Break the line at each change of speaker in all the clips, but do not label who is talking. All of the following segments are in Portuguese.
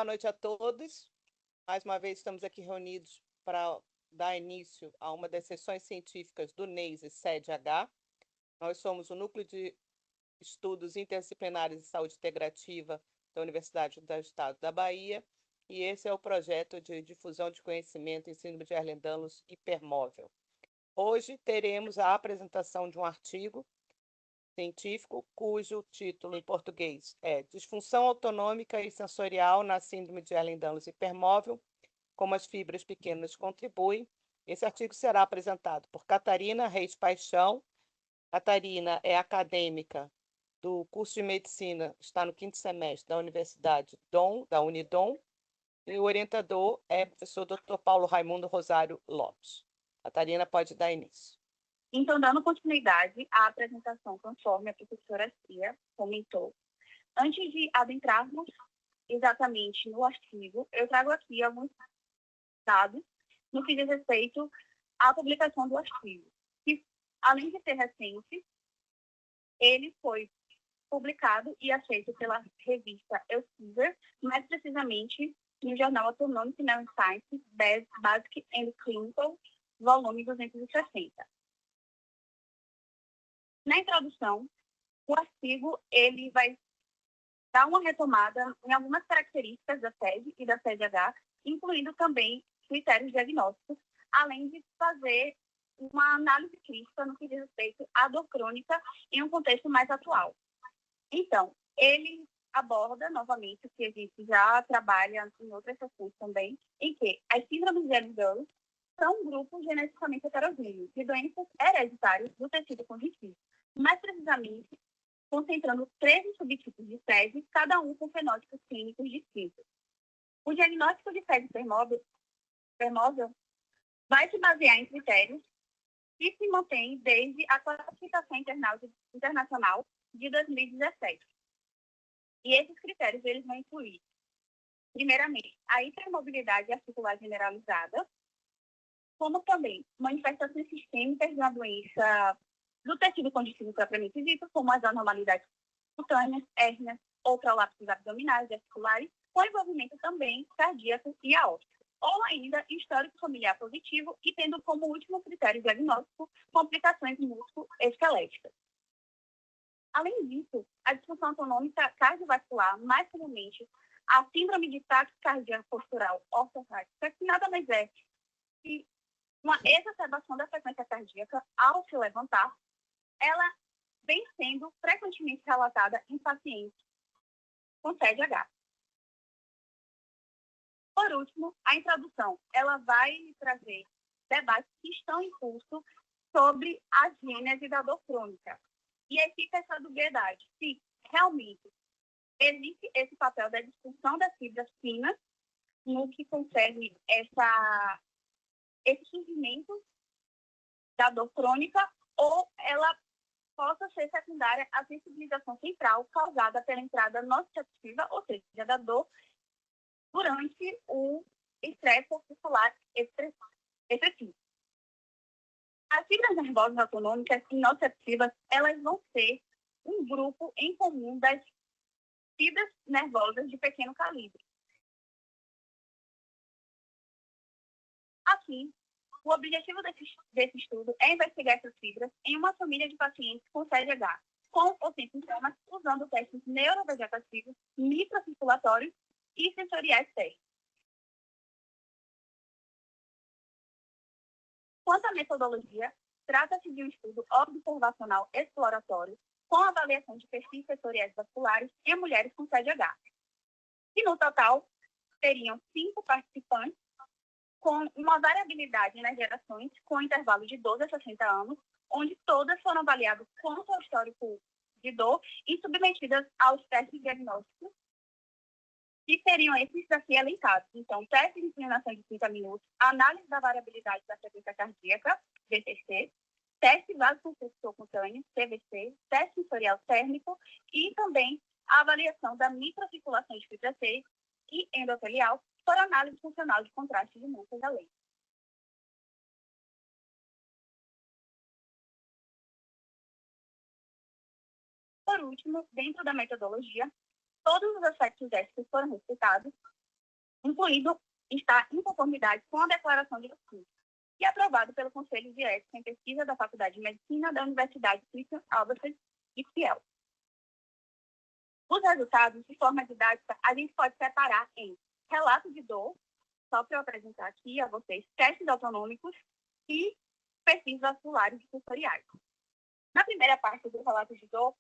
Boa noite a todos. Mais uma vez estamos aqui reunidos para dar início a uma das sessões científicas do NEISE Sede H. Nós somos o Núcleo de Estudos Interdisciplinares de Saúde Integrativa da Universidade do Estado da Bahia, e esse é o projeto de difusão de conhecimento em síndrome de Ehlers-Danlos hipermóvel. Hoje teremos a apresentação de um artigo científico cujo título em português é Disfunção Autonômica e Sensorial na Síndrome de Ehlers-Danlos hipermóvel, como as fibras pequenas contribuem. Esse artigo será apresentado por Catarina Reis Paixão. Catarina é acadêmica do curso de medicina, está no 5º semestre da Universidade da Unidom, e o orientador é o professor Dr. Paulo Raimundo Rosário Lopes. Catarina, pode dar início.
Então, dando continuidade à apresentação conforme a professora Cia comentou, antes de adentrarmos exatamente no artigo, eu trago aqui alguns dados no que diz respeito à publicação do artigo, que, além de ser recente, ele foi publicado e aceito pela revista Elsevier, mais precisamente no jornal Autonomic Neuroscience, Basic and Clinical, volume 260. Na introdução, o artigo ele vai dar uma retomada em algumas características da SED e da SED-H, incluindo também critérios diagnósticos, além de fazer uma análise crítica no que diz respeito à dor crônica em um contexto mais atual. Então, ele aborda novamente o que a gente já trabalha em outras sessões também, em que as síndromes de Ehlers-Danlos são grupos geneticamente heterogêneos de doenças hereditárias do tecido conjuntivo, mais precisamente concentrando 13 subtipos de SED, cada um com fenótipos clínicos distintos. O diagnóstico de SED hipermóvel vai se basear em critérios que se mantêm desde a classificação internacional de 2017. E esses critérios eles vão incluir, primeiramente, a hipermobilidade articular generalizada, como também manifestações sistêmicas de uma doença do tecido conjuntivo propriamente dito, como as anormalidades cutâneas, hérnias ou prolapsos abdominais e articulares, com envolvimento também cardíaco e aórtico, ou ainda histórico familiar positivo e tendo como último critério diagnóstico complicações músculo-esqueléticas. Além disso, a disfunção autonômica cardiovascular, mais comumente a síndrome de taquicardia postural ortostática, que nada mais é que uma exacerbação da frequência cardíaca ao se levantar, ela vem sendo frequentemente relatada em pacientes com SED-H. Por último, a introdução, ela vai trazer debates que estão em curso sobre a gênese da dor crônica. E aí fica essa dubiedade, se realmente existe esse papel da disfunção das fibras finas no que concerne esse surgimento da dor crônica, ou ela possa ser secundária à sensibilização central causada pela entrada nociceptiva, ou seja, da dor durante o estresse muscular excessivo. As fibras nervosas autonômicas e nociceptivas, elas vão ser um grupo em comum das fibras nervosas de pequeno calibre. Aqui, o objetivo desse estudo é investigar essas fibras em uma família de pacientes com SED-H, com ou sem sintomas, usando testes neurovegetativos, microcirculatórios e sensoriais técnicos. Quanto à metodologia, trata-se de um estudo observacional exploratório com avaliação de perfis setoriais vasculares em mulheres com SED-H. E no total, teriam 5 participantes com uma variabilidade nas gerações com intervalo de 12 a 60 anos, onde todas foram avaliadas com seu histórico de dor e submetidas aos testes diagnósticos, que seriam esses aqui elencados. Então, teste de inclinação de 30 minutos, análise da variabilidade da frequência cardíaca, VTC, teste vasoconstrictor cutâneo, TVC, teste sensorial térmico e também a avaliação da microcirculação de fibra C e endotelial por análise funcional de contraste de músculos da lei. Por último, dentro da metodologia, todos os aspectos éticos foram respeitados incluído estar em conformidade com a declaração de estudo, e aprovado pelo Conselho de Ética em Pesquisa da Faculdade de Medicina da Universidade Christian Albert de Kiel. Os resultados, de forma didática, a gente pode separar em relato de dor, só para eu apresentar aqui a vocês, testes autonômicos e perfis vasculares e sensoriais. Na primeira parte do relato de dor,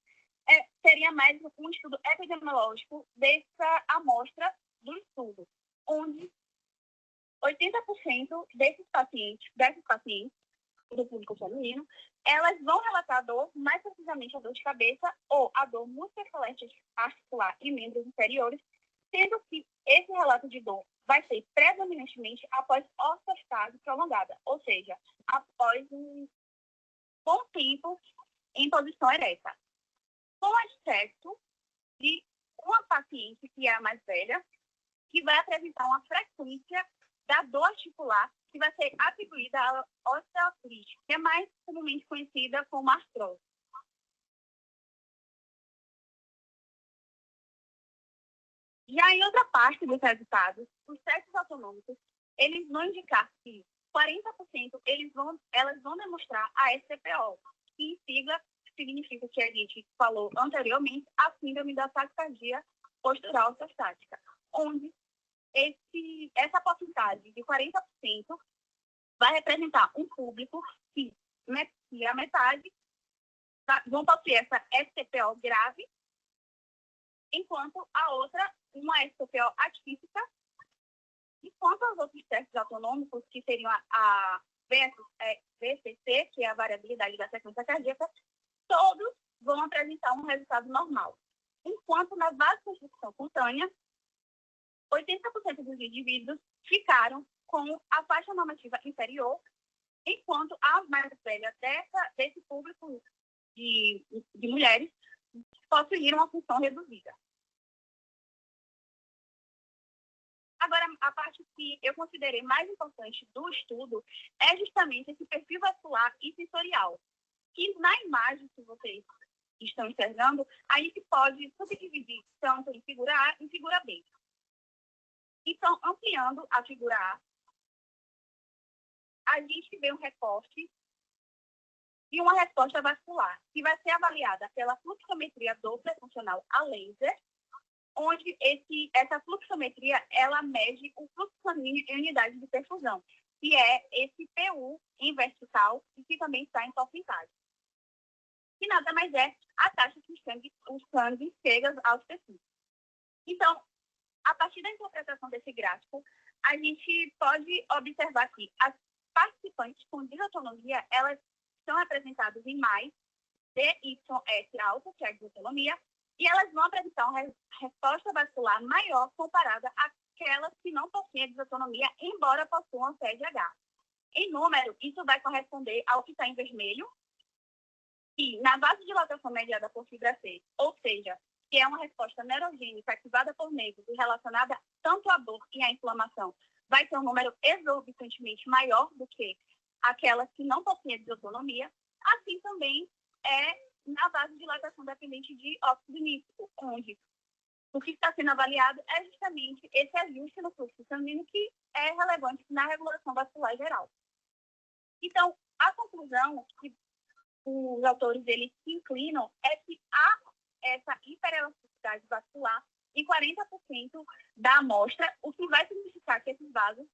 seria mais um estudo epidemiológico dessa amostra do estudo, onde 80% desses pacientes do público feminino, elas vão relatar dor, mais precisamente a dor de cabeça ou a dor musculoesquelética articular e membros inferiores, sendo que esse relato de dor vai ser predominantemente após ortostase prolongada, ou seja, após um bom tempo em posição ereta, com exceto de uma paciente que é a mais velha, que vai apresentar uma frequência da dor articular que vai ser atribuída à osteoartrite, que é mais comumente conhecida como artrose. Já em outra parte dos resultados, os testes autonômicos, eles vão indicar que 40% elas vão demonstrar a STPO, que em sigla significa que a gente falou anteriormente, a síndrome da taquicardia postural ortostática, onde essa porcentagem de 40% vai representar um público que a metade vão possuir essa STPO grave, enquanto a outra, uma STPO atípica, enquanto os outros testes autonômicos, que seriam a VCC, que é a variabilidade da frequência cardíaca, todos vão apresentar um resultado normal. Enquanto na vasoconstricção cutânea, 80% dos indivíduos ficaram com a faixa normativa inferior, enquanto a mais velha desse público de mulheres possuíram uma função reduzida. Agora, a parte que eu considerei mais importante do estudo é justamente esse perfil vascular e sensorial, que na imagem que vocês estão enxergando, a gente pode subdividir tanto em figura A e figura B. Então, ampliando a figura a gente vê um recorte e uma resposta vascular, que vai ser avaliada pela fluxometria Doppler funcional a laser, onde essa fluxometria ela mede o fluxo sanguíneo em unidade de perfusão, que é esse PU em vertical e que também está em porcentagem. Que nada mais é a taxa que o sangue chega aos tecidos. Então, a partir da interpretação desse gráfico, a gente pode observar que as participantes com disautonomia, elas são representadas em mais DYS alta, que é a disautonomia, e elas vão apresentar uma resposta vascular maior comparada àquelas que não possuem a disautonomia, embora possuam CSH. Em número, isso vai corresponder ao que está em vermelho, e na vasodilatação mediada por fibra C, ou seja, que é uma resposta neurogênica ativada por nervos e relacionada tanto à dor e à inflamação, vai ter um número exorbitantemente maior do que aquelas que não possuem a disautonomia. Assim também é na vasodilatação dependente de óxido nítrico, onde o que está sendo avaliado é justamente esse ajuste no fluxo sanguíneo que é relevante na regulação vascular geral. Então, a conclusão que os autores eles se inclinam é que há essa hiperelasticidade vascular em 40% da amostra, o que vai significar que esses vasos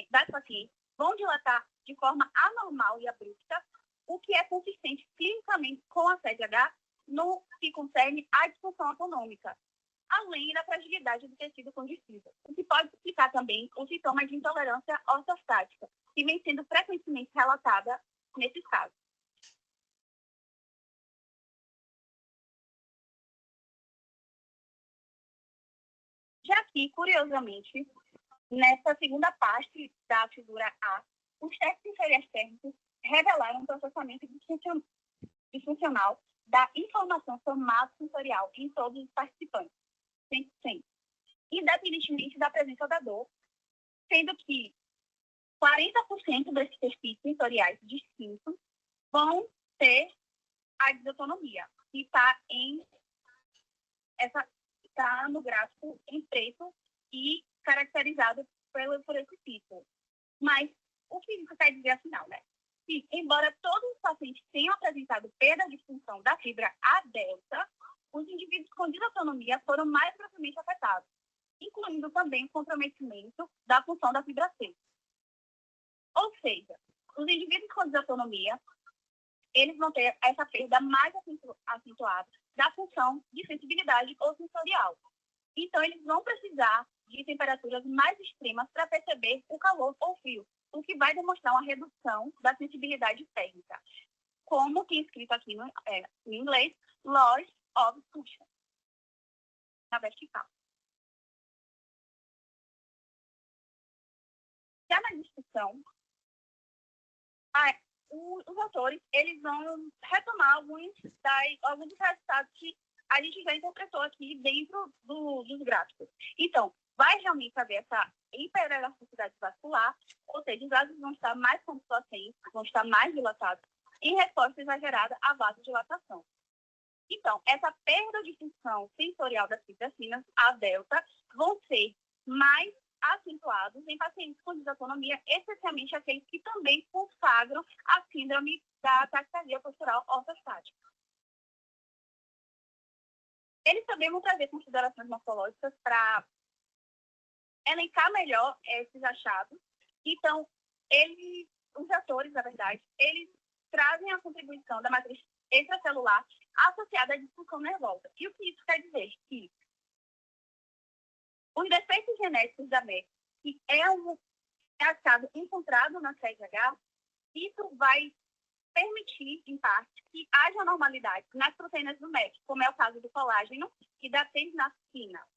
das pacientes vão dilatar de forma anormal e abrupta, o que é consistente clinicamente com a CSH no que concerne à disfunção autonômica, além da fragilidade do tecido conjuntivo, o que pode explicar também os sintomas de intolerância ortostática, que vem sendo frequentemente relatada nesses casos. Já que, curiosamente, nessa segunda parte da figura A, os testes sensoriais térmicos revelaram um processamento disfuncional da informação somatosensorial em todos os participantes, 100%, independentemente da presença da dor, sendo que 40% desses perfis sensoriais distintos vão ter a disautonomia, que está no gráfico em preto e caracterizado por esse título. Mas o que isso quer dizer afinal, né? Que, embora todos os pacientes tenham apresentado perda de função da fibra A delta, os indivíduos com disautonomia foram mais gravemente afetados, incluindo também o comprometimento da função da fibra C. Ou seja, os indivíduos com disautonomia, eles vão ter essa perda mais acentuada da função de sensibilidade ou sensorial. Então, eles vão precisar de temperaturas mais extremas para perceber o calor ou frio, o que vai demonstrar uma redução da sensibilidade térmica, como que escrito aqui em inglês, loss of function, na vertical. Já na discussão, os autores eles vão retomar alguns dos resultados que a gente já interpretou aqui dentro dos gráficos. Então, vai realmente haver essa hiperelasticidade vascular, ou seja, os vasos vão estar mais complacentes, vão estar mais dilatados, em resposta exagerada à vasodilatação. Então, essa perda de função sensorial das fibras finas, a delta, vão ser mais acentuados em pacientes com disautonomia, especialmente aqueles que também consagram a síndrome da taquicardia postural ortostática. Eles também vão trazer considerações morfológicas para elencar melhor esses achados. Então, os autores, na verdade, eles trazem a contribuição da matriz extracelular associada à disfunção nervosa. E o que isso quer dizer? Que os defeitos genéticos da MEC, que é um achado encontrado na CEDH, isso vai permitir, em parte, que haja normalidade nas proteínas do MEC, como é o caso do colágeno e da tenascina.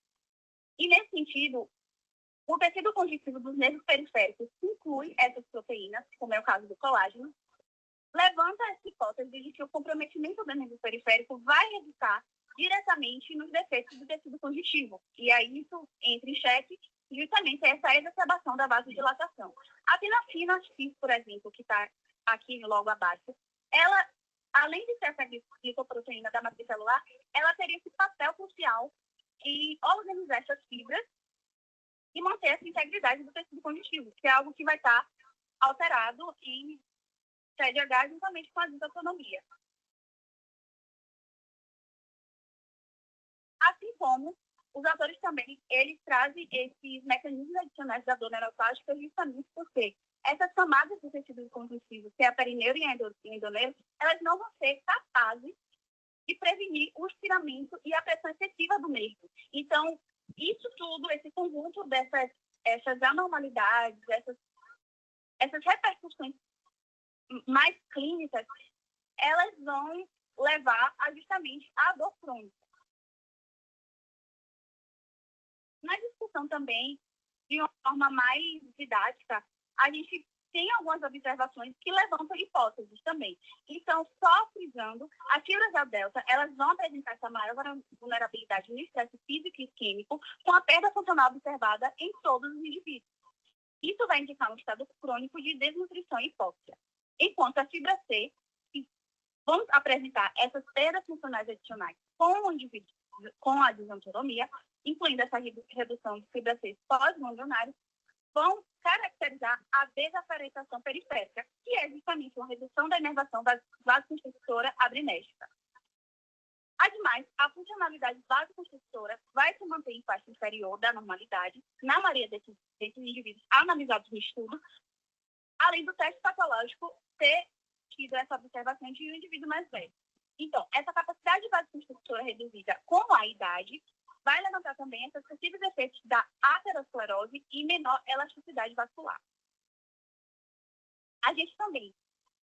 E, nesse sentido, o tecido conjuntivo dos nervos periféricos inclui essas proteínas, como é o caso do colágeno, levanta essa hipótese de que o comprometimento do nervo periférico vai resultar diretamente nos defeitos do tecido conjuntivo. E aí isso entra em xeque justamente essa exacerbação da vasodilatação. A tenascina, por exemplo, que está aqui logo abaixo, ela, além de ser essa glicoproteína da matriz celular, ela teria esse papel crucial em organizar essas fibras e manter essa integridade do tecido conjuntivo, que é algo que vai estar alterado em CEDH juntamente com a disautonomia. Assim como os autores também, eles trazem esses mecanismos adicionais da dor neuroplástica justamente porque essas camadas do tecido conjuntivo, que é a perineuro e a endoneuro, elas não vão ser capazes de prevenir o estiramento e a pressão excessiva do nervo. Então, isso tudo, esse conjunto essas anormalidades, essas repercussões mais clínicas, elas vão levar justamente à dor crônica. Na discussão também, de uma forma mais didática, a gente tem algumas observações que levantam hipóteses também. Então, só frisando, as fibras da delta, elas vão apresentar essa maior vulnerabilidade no estresse físico e químico, com a perda funcional observada em todos os indivíduos. Isso vai indicar um estado crônico de desnutrição e hipóxia. Enquanto a fibra C, que vão apresentar essas perdas funcionais adicionais com o indivíduo com a disautonomia, incluindo essa redução de fibra C pós-ganglionária, vão caracterizar a desaparentação periférica, que é justamente uma redução da inervação vasoconstrictora adrenérgica. Ademais, a funcionalidade vasoconstrictora vai se manter em faixa inferior da normalidade, na maioria desses indivíduos analisados no estudo, além do teste patológico ter tido essa observação de um indivíduo mais velho. Então, essa capacidade vasoconstrictora reduzida com a idade vai levantar também esses possíveis efeitos da aterosclerose e menor elasticidade vascular. A gente também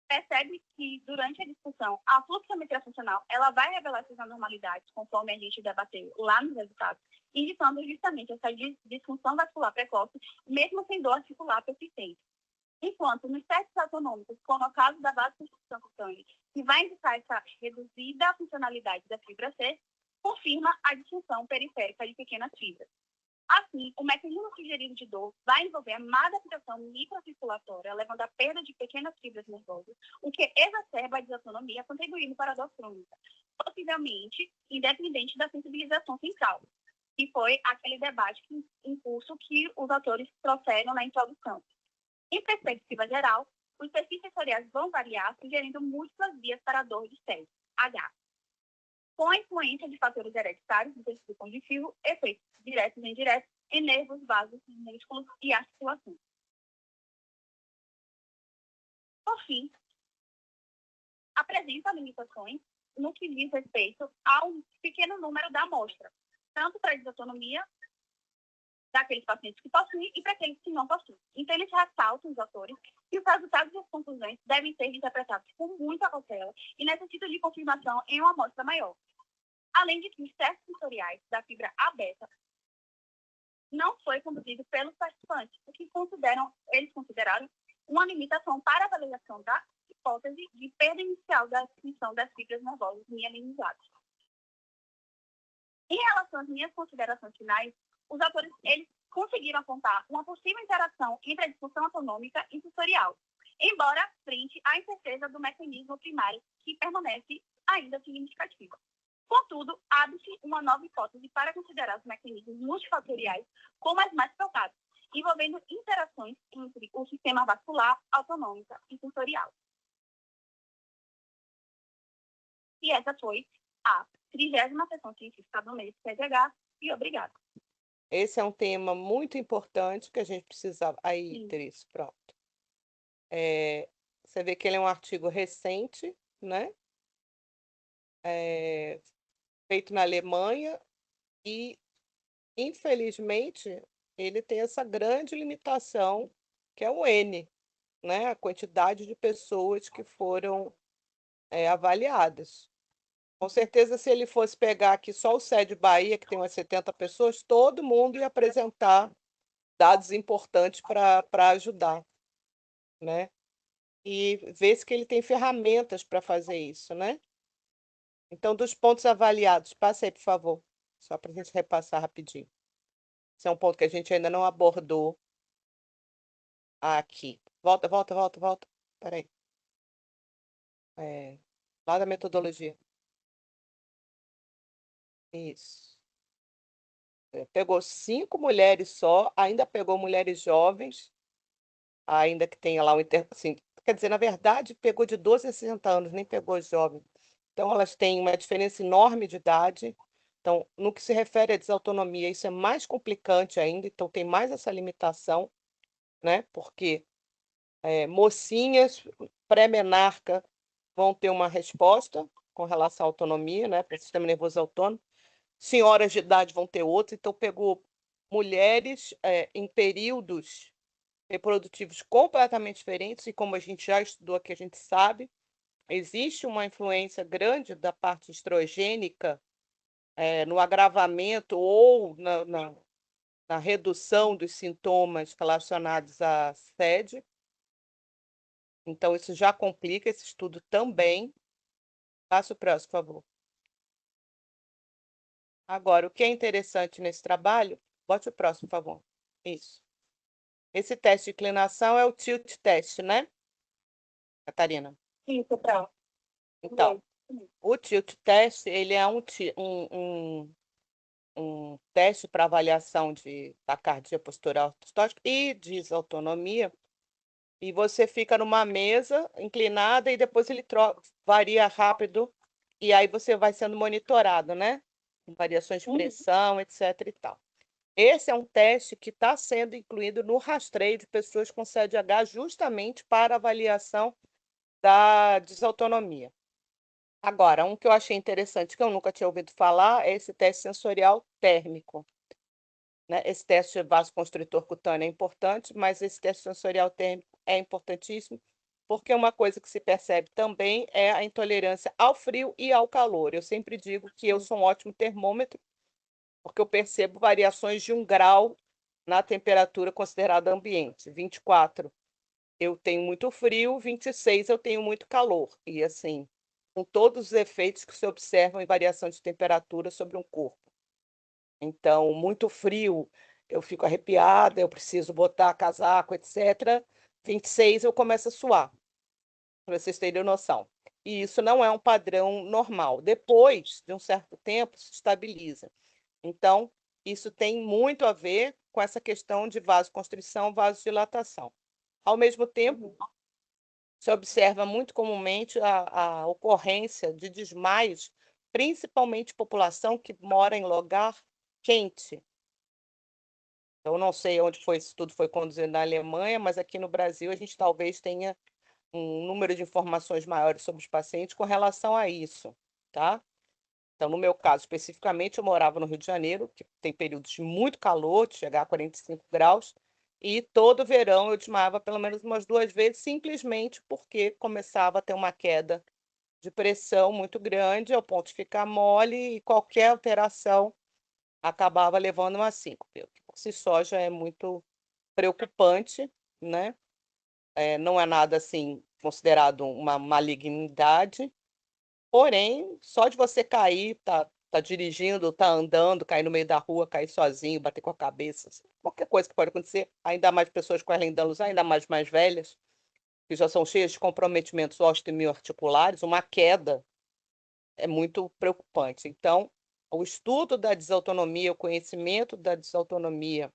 percebe que, durante a discussão, a fluxometria funcional ela vai revelar essas anormalidades, conforme a gente debateu lá nos resultados, indicando justamente essa disfunção vascular precoce, mesmo sem dor articular persistente. Enquanto nos testes autonômicos, como é o caso da vasoconstricção cutânea, que vai indicar essa reduzida funcionalidade da fibra C, confirma a disfunção periférica de pequenas fibras. Assim, o mecanismo sugerido de dor vai envolver a má adaptação microcirculatória, levando à perda de pequenas fibras nervosas, o que exacerba a desautonomia, contribuindo para a dor crônica, possivelmente independente da sensibilização central. que foi aquele debate em curso que os autores trouxeram na introdução. Em perspectiva geral, os perfis sensoriais vão variar, sugerindo múltiplas vias para a dor de sede, H. Com a influência de fatores hereditários do tecido conjuntivo, efeitos diretos e indiretos em nervos, vasos, músculos e articulações. Por fim, apresenta limitações no que diz respeito ao pequeno número da amostra, tanto para a desautonomia daqueles pacientes que possuem e para aqueles que não possuem. Então, eles ressaltam, os autores, que os resultados e as conclusões devem ser interpretados com muita cautela e necessitam de confirmação em uma amostra maior. Além de que os testes sensoriais da fibra A-beta não foi conduzido pelos participantes, o que eles consideraram uma limitação para a avaliação da hipótese de perda inicial da extinção das fibras nervosas mielinizadas. Em relação às minhas considerações finais, os autores eles conseguiram apontar uma possível interação entre a disfunção autonômica e sensorial, embora frente à incerteza do mecanismo primário, que permanece ainda significativa. Contudo, abre-se uma nova hipótese para considerar os mecanismos multifatoriais como as mais prováveis, envolvendo interações entre o sistema vascular, autonômica e sensorial. E essa foi a 30ª sessão científica do mês CDH, e obrigada.
Esse é um tema muito importante que a gente precisava. Aí,
Sim.
Teresa, pronto. Você vê que ele é um artigo recente, né? Feito na Alemanha e, infelizmente, ele tem essa grande limitação, que é o N, né? A quantidade de pessoas que foram avaliadas. Com certeza, se ele fosse pegar aqui só o SED Bahia, que tem umas 70 pessoas, todo mundo ia apresentar dados importantes para ajudar, né? E ver se que ele tem ferramentas para fazer isso, né? Então, dos pontos avaliados, passe aí, por favor, só para a gente repassar rapidinho. Esse é um ponto que a gente ainda não abordou aqui. Volta. Peraí. Lá da metodologia. Isso. Pegou 5 mulheres só, ainda pegou mulheres jovens, ainda que tenha lá o assim, quer dizer, na verdade, pegou de 12 a 60 anos, nem pegou jovem. Então, elas têm uma diferença enorme de idade. Então, no que se refere à desautonomia, isso é mais complicante ainda, então tem mais essa limitação, né? Porque mocinhas pré-menarca vão ter uma resposta com relação à autonomia, né? Para o sistema nervoso autônomo. Senhoras de idade vão ter outra, então pegou mulheres em períodos reprodutivos completamente diferentes, e como a gente já estudou aqui, a gente sabe, existe uma influência grande da parte estrogênica no agravamento ou na redução dos sintomas relacionados à sede. Então, isso já complica esse estudo também. Passa o próximo, por favor. Agora, o que é interessante nesse trabalho, bote o próximo, por favor. Isso. Esse teste de inclinação é o tilt test, né, Catarina?
Isso, pronto.
Então, o tilt test, ele é um teste para avaliação de taquicardia postural ortostática e desautonomia, e você fica numa mesa inclinada e depois ele varia rápido, e aí você vai sendo monitorado, né? Variações de pressão, etc. e tal. Esse é um teste que está sendo incluído no rastreio de pessoas com CDH justamente para avaliação da desautonomia. Agora, um que eu achei interessante, que eu nunca tinha ouvido falar, é esse teste sensorial térmico, né? Esse teste vasoconstritor cutâneo é importante, mas esse teste sensorial térmico é importantíssimo, porque uma coisa que se percebe também é a intolerância ao frio e ao calor. Eu sempre digo que eu sou um ótimo termômetro, porque eu percebo variações de 1 grau na temperatura considerada ambiente. 24 eu tenho muito frio, 26 eu tenho muito calor. E assim, com todos os efeitos que se observam em variação de temperatura sobre um corpo. Então, muito frio, eu fico arrepiada, eu preciso botar casaco, etc. 26 eu começo a suar, para vocês terem noção. E isso não é um padrão normal. Depois de um certo tempo, se estabiliza. Então, isso tem muito a ver com essa questão de vasoconstrição, vasodilatação. Ao mesmo tempo, se observa muito comumente a ocorrência de desmaios, principalmente população que mora em lugar quente. Eu não sei onde foi esse estudo foi conduzido na Alemanha, mas aqui no Brasil a gente talvez tenha um número de informações maiores sobre os pacientes com relação a isso, tá? Então, no meu caso, especificamente, eu morava no Rio de Janeiro, que tem períodos de muito calor, de chegar a 45 graus, e todo verão eu desmaiava pelo menos umas 2 vezes, simplesmente porque começava a ter uma queda de pressão muito grande, ao ponto de ficar mole, e qualquer alteração acabava levando uma síncope, o que por si só já é muito preocupante, né? Não é nada assim considerado uma malignidade, porém, só de você cair, tá dirigindo, tá andando, cair no meio da rua, cair sozinho, bater com a cabeça, assim, qualquer coisa que pode acontecer, ainda mais pessoas com Ehlers-Danlos, ainda mais velhas, que já são cheias de comprometimentos osteoarticulares, uma queda é muito preocupante. Então, o estudo da desautonomia, o conhecimento da desautonomia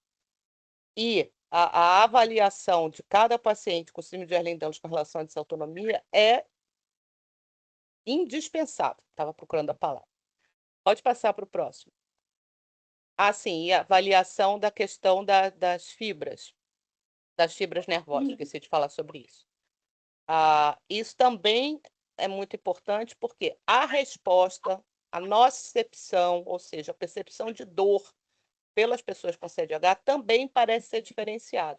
e a avaliação de cada paciente com síndrome de Ehlers-Danlos com relação à desautonomia é indispensável. Estava procurando a palavra. Pode passar para o próximo. Sim, e a avaliação da questão das fibras nervosas, esqueci de falar sobre isso. Isso também é muito importante porque a resposta, a nocicepção, ou seja, a percepção de dor pelas pessoas com CDH também parece ser diferenciada.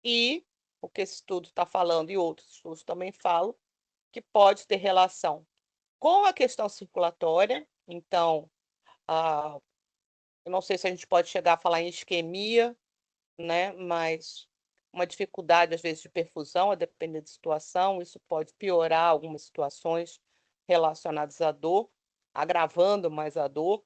E o que esse estudo está falando, e outros estudos também falam, que pode ter relação com a questão circulatória. Então, eu não sei se a gente pode chegar a falar em isquemia, né? Mas uma dificuldade, às vezes, de perfusão, a depender da situação, isso pode piorar algumas situações relacionadas à dor, agravando mais a dor,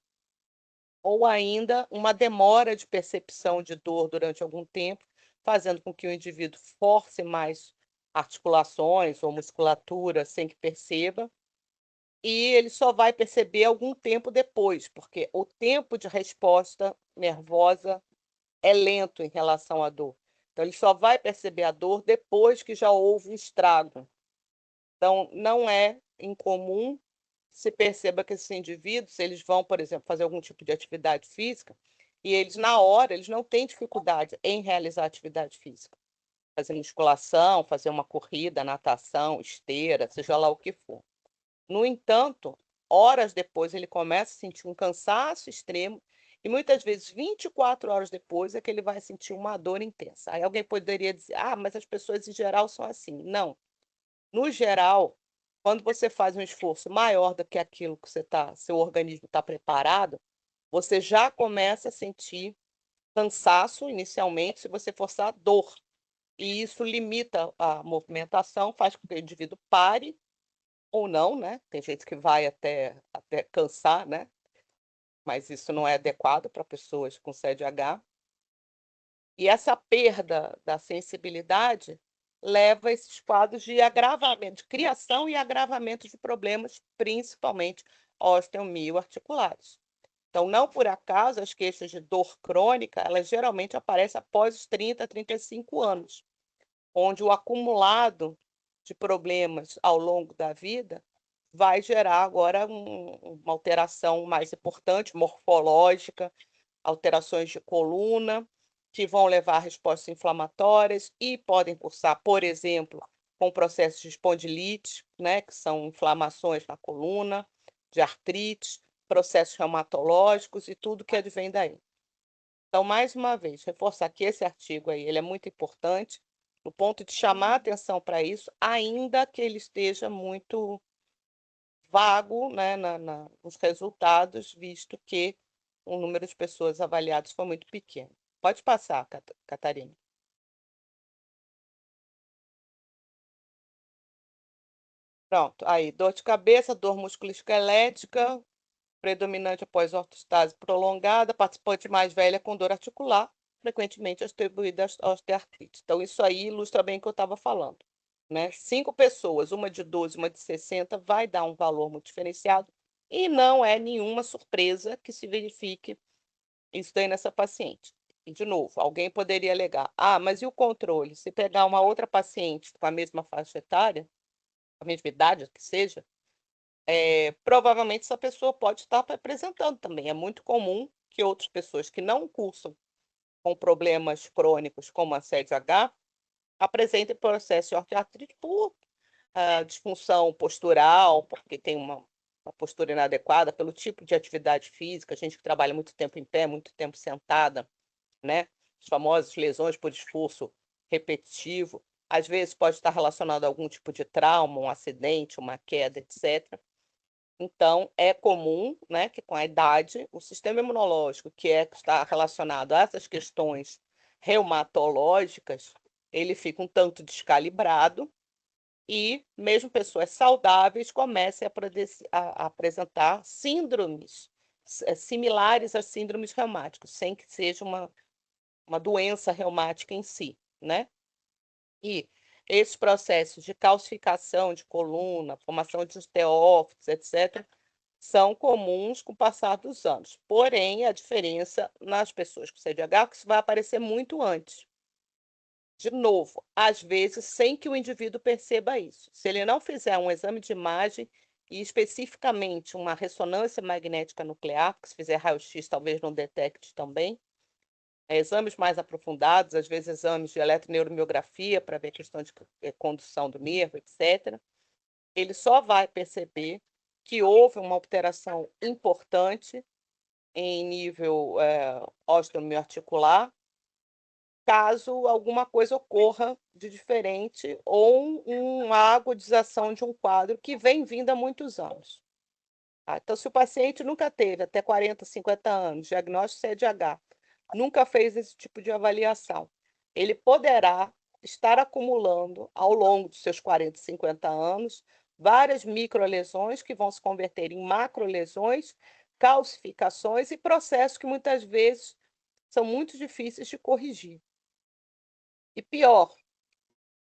ou ainda uma demora de percepção de dor durante algum tempo, fazendo com que o indivíduo force mais articulações ou musculatura sem que perceba, e ele só vai perceber algum tempo depois, porque o tempo de resposta nervosa é lento em relação à dor. Então, ele só vai perceber a dor depois que já houve um estrago. Então, não é incomum se perceba que esses indivíduos, eles vão, por exemplo, fazer algum tipo de atividade física, e eles, na hora, eles não têm dificuldade em realizar atividade física. Fazer musculação, fazer uma corrida, natação, esteira, seja lá o que for. No entanto, horas depois ele começa a sentir um cansaço extremo e muitas vezes 24 horas depois é que ele vai sentir uma dor intensa. Aí alguém poderia dizer: mas as pessoas em geral são assim. Não. No geral, quando você faz um esforço maior do que aquilo que seu organismo está preparado, você já começa a sentir cansaço inicialmente, se você forçar dor. E isso limita a movimentação, faz com que o indivíduo pare ou não, né? Tem gente que vai até cansar, né? Mas isso não é adequado para pessoas com CDH. E essa perda da sensibilidade leva a esses quadros de agravamento, de criação e agravamento de problemas, principalmente osteomioarticulares. Então, não por acaso, as queixas de dor crônica, elas geralmente aparecem após os 30, 35 anos, onde o acumulado de problemas ao longo da vida vai gerar agora uma alteração mais importante, morfológica, alterações de coluna, que vão levar a respostas inflamatórias e podem cursar, por exemplo, com processos de espondilite, né, que são inflamações na coluna, de artrite, processos reumatológicos e tudo que advém daí. Então, mais uma vez, reforçar que esse artigo aí, ele é muito importante, no ponto de chamar a atenção para isso, ainda que ele esteja muito vago, né, nos resultados, visto que o número de pessoas avaliadas foi muito pequeno. Pode passar, Catarina. Pronto, aí, dor de cabeça, dor musculoesquelética, predominante após ortostase prolongada, participante mais velha com dor articular, frequentemente atribuída à osteoartrite. Então, isso aí ilustra bem o que eu estava falando, né? 5 pessoas, uma de 12, uma de 60, vai dar um valor muito diferenciado, e não é nenhuma surpresa que se verifique Isso daí nessa paciente. E, de novo, alguém poderia alegar: ah, mas e o controle? Se pegar uma outra paciente com a mesma faixa etária, a mesma idade que seja, provavelmente essa pessoa pode estar apresentando também. É muito comum que outras pessoas que não cursam com problemas crônicos como a CDH apresentem processo de ortoartrite por disfunção postural, porque tem uma postura inadequada, pelo tipo de atividade física, gente que trabalha muito tempo em pé, muito tempo sentada, né? As famosas lesões por esforço repetitivo, às vezes pode estar relacionado a algum tipo de trauma, um acidente, uma queda, etc. Então, é comum, né, que com a idade, o sistema imunológico, que está relacionado a essas questões reumatológicas, ele fica um tanto descalibrado e mesmo pessoas saudáveis comecem a apresentar síndromes similares às síndromes reumáticas, sem que seja uma doença reumática em si, né? E esses processos de calcificação de coluna, formação de osteófitos, etc., são comuns com o passar dos anos. Porém, a diferença nas pessoas com CDH é que isso vai aparecer muito antes. De novo, às vezes, sem que o indivíduo perceba isso. Se ele não fizer um exame de imagem e especificamente uma ressonância magnética nuclear, porque se fizer raio-x talvez não detecte também, exames mais aprofundados, às vezes exames de eletroneuromiografia para ver questão de condução do nervo, etc., ele só vai perceber que houve uma alteração importante em nível osteomioarticular, caso alguma coisa ocorra de diferente ou uma agudização de um quadro que vem vindo há muitos anos. Então, se o paciente nunca teve, até 40, 50 anos, diagnóstico CDH, nunca fez esse tipo de avaliação, ele poderá estar acumulando, ao longo dos seus 40, 50 anos, várias microlesões que vão se converter em macrolesões, calcificações e processos que muitas vezes são muito difíceis de corrigir. E pior,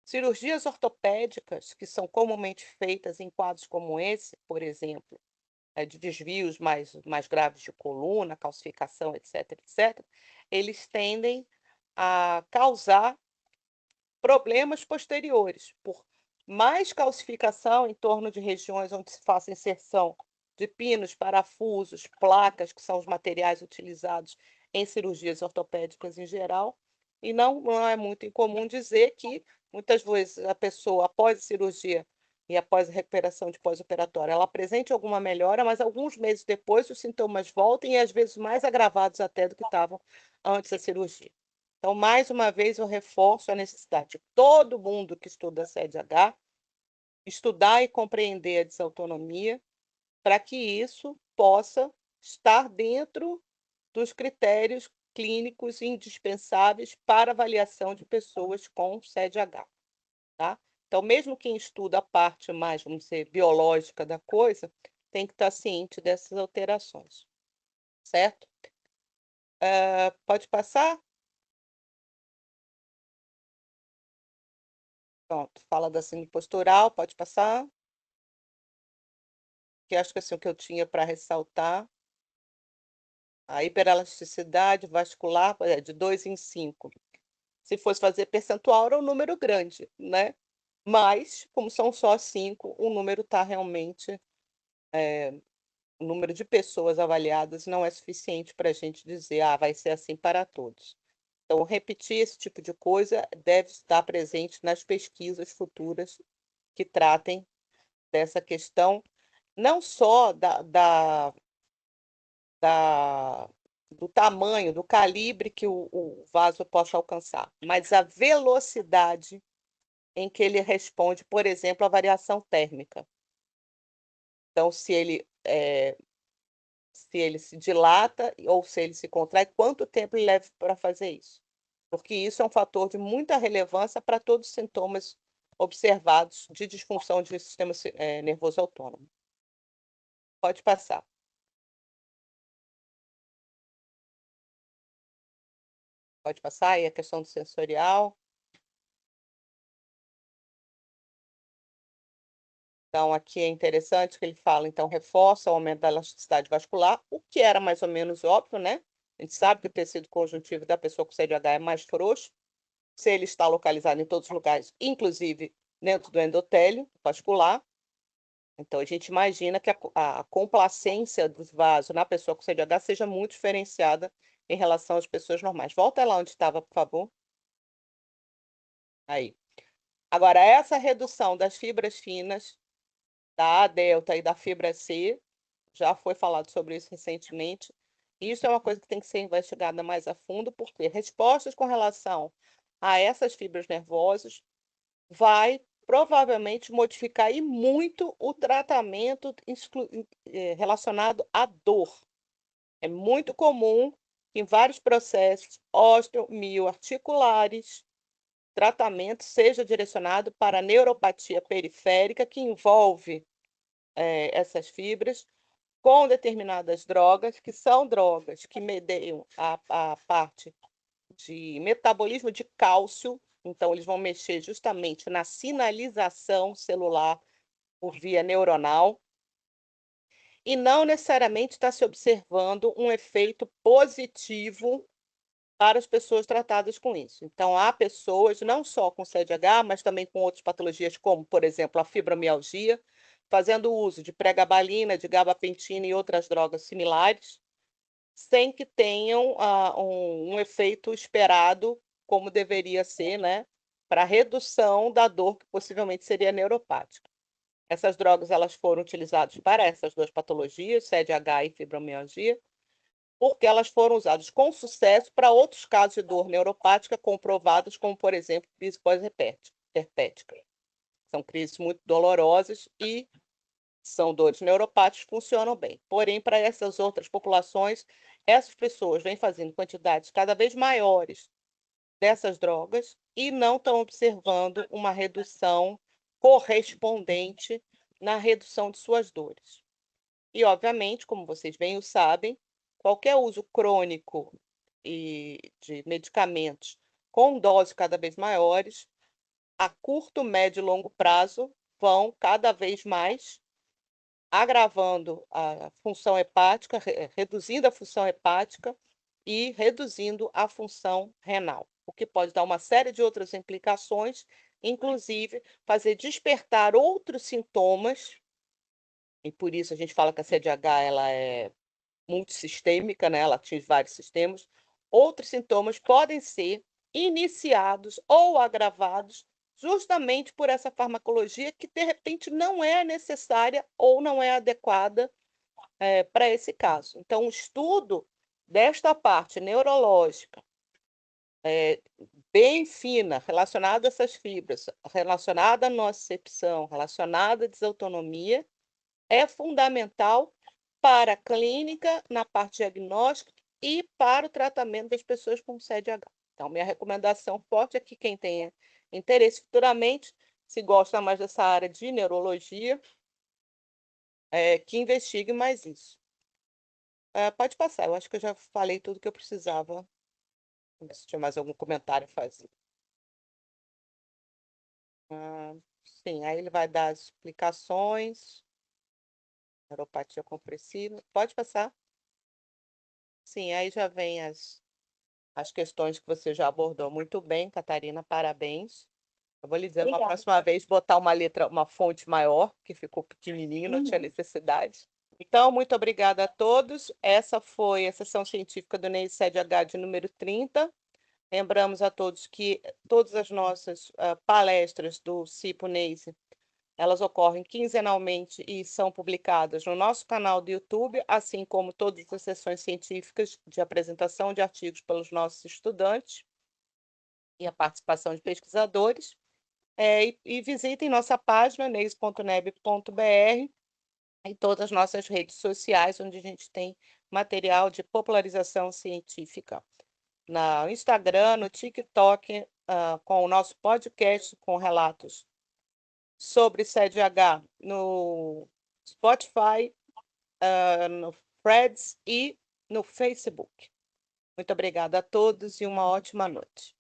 cirurgias ortopédicas, que são comumente feitas em quadros como esse, por exemplo, de desvios mais graves de coluna, calcificação, etc., etc., eles tendem a causar problemas posteriores, por mais calcificação em torno de regiões onde se faça inserção de pinos, parafusos, placas, que são os materiais utilizados em cirurgias ortopédicas em geral, e não é muito incomum dizer que muitas vezes a pessoa, após a cirurgia e após a recuperação de pós-operatória, ela apresente alguma melhora, mas alguns meses depois os sintomas voltem e às vezes mais agravados até do que estavam antes da cirurgia. Então, mais uma vez, eu reforço a necessidade de todo mundo que estuda CDH estudar e compreender a desautonomia para que isso possa estar dentro dos critérios clínicos indispensáveis para avaliação de pessoas com CDH, tá? Então, mesmo quem estuda a parte mais, vamos dizer, biológica da coisa, tem que estar ciente dessas alterações, certo? Pode passar? Pronto, fala da síndrome postural, pode passar. Que acho que assim, o que eu tinha para ressaltar, a hiperelasticidade vascular é de 2 em 5. Se fosse fazer percentual, era um número grande, né? Mas, como são só 5, o número está realmente, o número de pessoas avaliadas não é suficiente para a gente dizer, vai ser assim para todos. Então, repetir esse tipo de coisa deve estar presente nas pesquisas futuras que tratem dessa questão, não só do tamanho, do calibre que o vaso possa alcançar, mas a velocidade em que ele responde, por exemplo, à variação térmica. Então, se ele se dilata ou se ele se contrai, quanto tempo ele leva para fazer isso? Porque isso é um fator de muita relevância para todos os sintomas observados de disfunção do sistema nervoso autônomo. Pode passar. Pode passar aí a questão do sensorial. Então, aqui é interessante que ele fala, então, reforça o aumento da elasticidade vascular, o que era mais ou menos óbvio, né? A gente sabe que o tecido conjuntivo da pessoa com CDH é mais frouxo, se ele está localizado em todos os lugares, inclusive dentro do endotélio vascular. Então, a gente imagina que a complacência dos vasos na pessoa com CDH seja muito diferenciada em relação às pessoas normais. Volta lá onde estava, por favor. Aí. Agora, essa redução das fibras finas, da A delta e da fibra C, já foi falado sobre isso recentemente. Isso é uma coisa que tem que ser investigada mais a fundo, porque respostas com relação a essas fibras nervosas vai provavelmente modificar e muito o tratamento relacionado à dor. É muito comum que em vários processos osteomioarticulares, tratamento seja direcionado para a neuropatia periférica, que envolve essas fibras, com determinadas drogas, que são drogas que medeiam a parte de metabolismo de cálcio. Então, eles vão mexer justamente na sinalização celular por via neuronal, e não necessariamente está se observando um efeito positivo para as pessoas tratadas com isso. Então, há pessoas, não só com CDH, mas também com outras patologias, como, por exemplo, a fibromialgia, fazendo uso de pregabalina, de gabapentina e outras drogas similares, sem que tenham um efeito esperado, como deveria ser, né, para redução da dor que possivelmente seria neuropática. Essas drogas elas foram utilizadas para essas duas patologias, CDH e fibromialgia, porque elas foram usadas com sucesso para outros casos de dor neuropática comprovados, como, por exemplo, crise pós-herpética. São crises muito dolorosas e são dores neuropáticas, funcionam bem. Porém, para essas outras populações, essas pessoas vêm fazendo quantidades cada vez maiores dessas drogas e não estão observando uma redução correspondente na redução de suas dores. E, obviamente, como vocês bem o sabem, qualquer uso crônico de medicamentos com doses cada vez maiores, a curto, médio e longo prazo, vão cada vez mais agravando a função hepática, reduzindo a função hepática e reduzindo a função renal, o que pode dar uma série de outras implicações, inclusive fazer despertar outros sintomas, e por isso a gente fala que a CDH ela é multissistêmica, né? Ela atinge vários sistemas. Outros sintomas podem ser iniciados ou agravados justamente por essa farmacologia que, de repente, não é necessária ou não é adequada para esse caso. Então, o estudo desta parte neurológica, bem fina, relacionada a essas fibras, relacionada à nocicepção, relacionada à desautonomia, é fundamental para a clínica, na parte diagnóstica e para o tratamento das pessoas com CDH. Então, minha recomendação forte é que quem tenha interesse futuramente, se gosta mais dessa área de neurologia, que investigue mais isso. Pode passar, eu acho que eu já falei tudo que eu precisava. Se tinha mais algum comentário a fazer. Sim, aí ele vai dar as explicações. Neuropatia compressiva. Pode passar? Sim, aí já vem as questões que você já abordou muito bem, Catarina, parabéns. Eu vou lhe dizer, uma próxima vez, botar uma fonte maior, que ficou pequenininho, não tinha necessidade. Então, muito obrigada a todos. Essa foi a sessão científica do NEI CDH de número 30. Lembramos a todos que todas as nossas palestras do CIPO NEISE, elas ocorrem quinzenalmente e são publicadas no nosso canal do YouTube, assim como todas as sessões científicas de apresentação de artigos pelos nossos estudantes e a participação de pesquisadores. E visitem nossa página, neis.neb.br, e todas as nossas redes sociais, onde a gente tem material de popularização científica. No Instagram, no TikTok, com o nosso podcast com relatos sobre CDH, no Spotify, no Threads e no Facebook. Muito obrigada a todos e uma ótima noite.